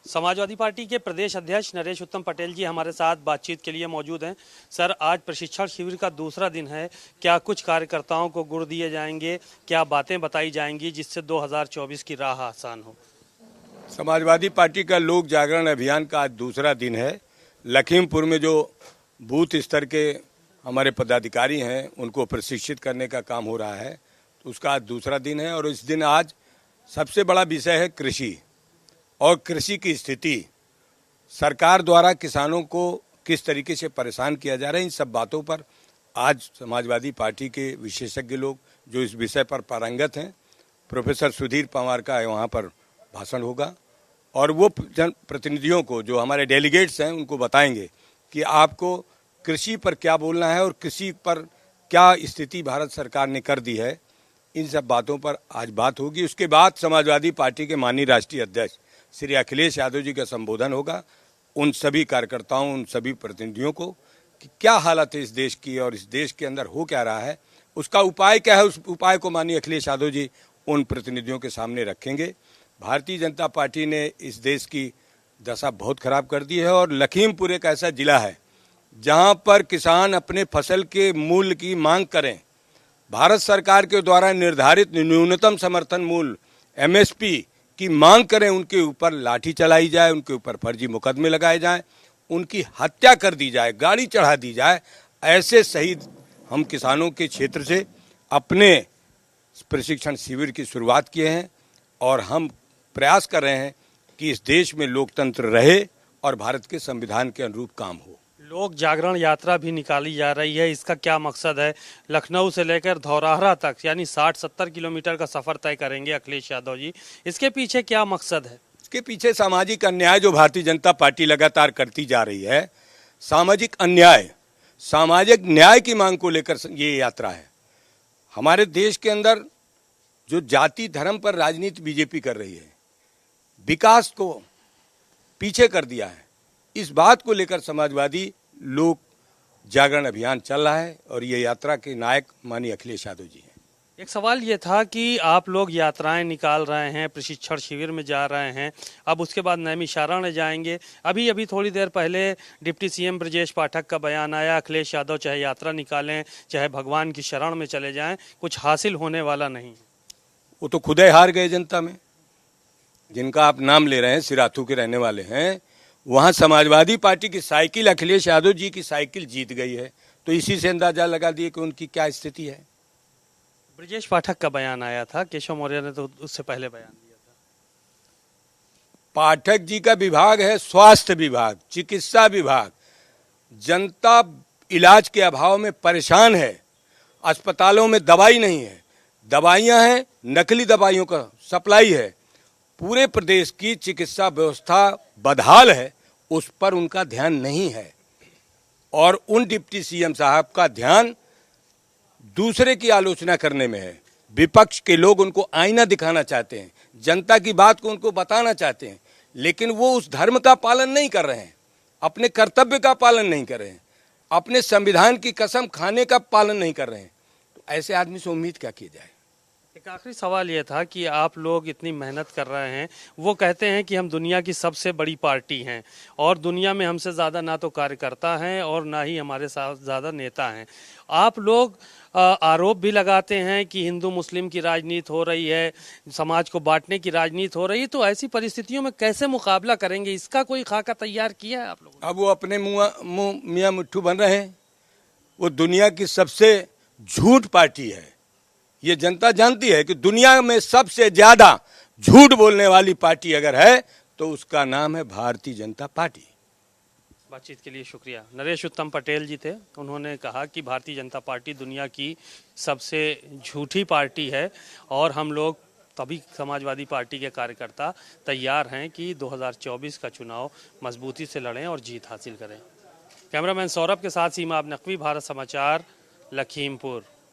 Samajwadi party के प्रदेश अध्यक्ष नरेश उत्तम पटेल जी हमारे साथ बातचीत के लिए मौजूद हैं। सर, आज प्रशिक्षण शिविर का दूसरा दिन है, क्या कुछ कार्यकर्ताओं को गुड़ दिए जाएंगे, क्या बातें बताई जाएंगी जिससे 2024 की राह आसान हो? समाजवादी पार्टी का लोक जागरण अभियान का आज दूसरा दिन है। लखीमपुर में जो बूथ स्तर के हमारे पदाधिकारी हैं उनको प्रशिक्षित करने का काम हो रहा है, तो उसका आज दूसरा दिन है। और इस दिन आज सबसे बड़ा विषय है कृषि और कृषि की स्थिति, सरकार द्वारा किसानों को किस तरीके से परेशान किया जा रहा है, इन सब बातों पर आज समाजवादी पार्टी के विशेषज्ञ लोग जो इस विषय पर पारंगत हैं, प्रोफेसर सुधीर पंवार का वहाँ पर भाषण होगा और वो जन प्रतिनिधियों को, जो हमारे डेलीगेट्स हैं, उनको बताएंगे कि आपको कृषि पर क्या बोलना है और कृषि पर क्या स्थिति भारत सरकार ने कर दी है। इन सब बातों पर आज बात होगी। उसके बाद समाजवादी पार्टी के माननीय राष्ट्रीय अध्यक्ष श्री अखिलेश यादव जी का संबोधन होगा उन सभी कार्यकर्ताओं, उन सभी प्रतिनिधियों को कि क्या हालत है इस देश की और इस देश के अंदर हो क्या रहा है, उसका उपाय क्या है। उस उपाय को माननीय अखिलेश यादव जी उन प्रतिनिधियों के सामने रखेंगे। भारतीय जनता पार्टी ने इस देश की दशा बहुत खराब कर दी है और लखीमपुर एक ऐसा जिला है जहां पर किसान अपने फसल के मूल्य की मांग करें, भारत सरकार के द्वारा निर्धारित न्यूनतम समर्थन मूल्य एमएसपी की मांग करें, उनके ऊपर लाठी चलाई जाए, उनके ऊपर फर्जी मुकदमे लगाए जाएं, उनकी हत्या कर दी जाए, गाड़ी चढ़ा दी जाए। ऐसे शहीद हम किसानों के क्षेत्र से अपने प्रशिक्षण शिविर की शुरुआत किए हैं और हम प्रयास कर रहे हैं कि इस देश में लोकतंत्र रहे और भारत के संविधान के अनुरूप काम हो। लोक जागरण यात्रा भी निकाली जा रही है, इसका क्या मकसद है? लखनऊ से लेकर धौरहरा तक यानी 60-70 किलोमीटर का सफर तय करेंगे अखिलेश यादव जी, इसके पीछे क्या मकसद है? इसके पीछे सामाजिक अन्याय जो भारतीय जनता पार्टी लगातार करती जा रही है, सामाजिक अन्याय, सामाजिक न्याय की मांग को लेकर ये यात्रा है। हमारे देश के अंदर जो जाति धर्म पर राजनीति बीजेपी कर रही है, विकास को पीछे कर दिया है, इस बात को लेकर समाजवादी लोक जागरण अभियान चल रहा है और ये यात्रा के नायक माननीय अखिलेश यादव जी हैं। एक सवाल ये था कि आप लोग यात्राएं निकाल रहे हैं, प्रशिक्षण शिविर में जा रहे हैं, अब उसके बाद नैमिषारण्य जाएंगे। अभी थोड़ी देर पहले डिप्टी सीएम ब्रजेश पाठक का बयान आया, अखिलेश यादव चाहे यात्रा निकालें चाहे भगवान की शरण में चले जाएं, कुछ हासिल होने वाला नहीं। वो तो खुद ही हार गए जनता में। जिनका आप नाम ले रहे हैं, सिराथू के रहने वाले हैं, वहां समाजवादी पार्टी की साइकिल, अखिलेश यादव जी की साइकिल जीत गई है, तो इसी से अंदाजा लगा दिए कि उनकी क्या स्थिति है। ब्रजेश पाठक का बयान आया था, केशव मौर्य ने तो उससे पहले बयान दिया था। पाठक जी का विभाग है स्वास्थ्य विभाग, चिकित्सा विभाग। जनता इलाज के अभाव में परेशान है, अस्पतालों में दवाई नहीं है, दवाइयां हैं, नकली दवाइयों का सप्लाई है, पूरे प्रदेश की चिकित्सा व्यवस्था बदहाल है, उस पर उनका ध्यान नहीं है। और उन डिप्टी सीएम साहब का ध्यान दूसरे की आलोचना करने में है। विपक्ष के लोग उनको आईना दिखाना चाहते हैं, जनता की बात को उनको बताना चाहते हैं, लेकिन वो उस धर्म का पालन नहीं कर रहे हैं, अपने कर्तव्य का पालन नहीं कर रहे हैं, अपने संविधान की कसम खाने का पालन नहीं कर रहे हैं। तो ऐसे आदमी से उम्मीद क्या की जाए। एक आखिरी सवाल ये था कि आप लोग इतनी मेहनत कर रहे हैं, वो कहते हैं कि हम दुनिया की सबसे बड़ी पार्टी हैं और दुनिया में हमसे ज़्यादा ना तो कार्यकर्ता हैं और ना ही हमारे साथ ज़्यादा नेता हैं। आप लोग आरोप भी लगाते हैं कि हिंदू मुस्लिम की राजनीति हो रही है, समाज को बांटने की राजनीति हो रही है, तो ऐसी परिस्थितियों में कैसे मुकाबला करेंगे, इसका कोई खाका तैयार किया है आप लोगों ने? अब वो अपने मियाँ मिट्ठू बन रहे हैं। वो दुनिया की सबसे झूठ पार्टी है, ये जनता जानती है कि दुनिया में सबसे ज्यादा झूठ बोलने वाली पार्टी अगर है तो उसका नाम है भारतीय जनता पार्टी। बातचीत के लिए शुक्रिया। नरेश उत्तम पटेल जी थे, उन्होंने कहा कि भारतीय जनता पार्टी दुनिया की सबसे झूठी पार्टी है और हम लोग तभी समाजवादी पार्टी के कार्यकर्ता तैयार हैं कि 2024 का चुनाव मजबूती से लड़ें और जीत हासिल करें। कैमरामैन सौरभ के साथ सीमा नकवी, भारत समाचार, लखीमपुर।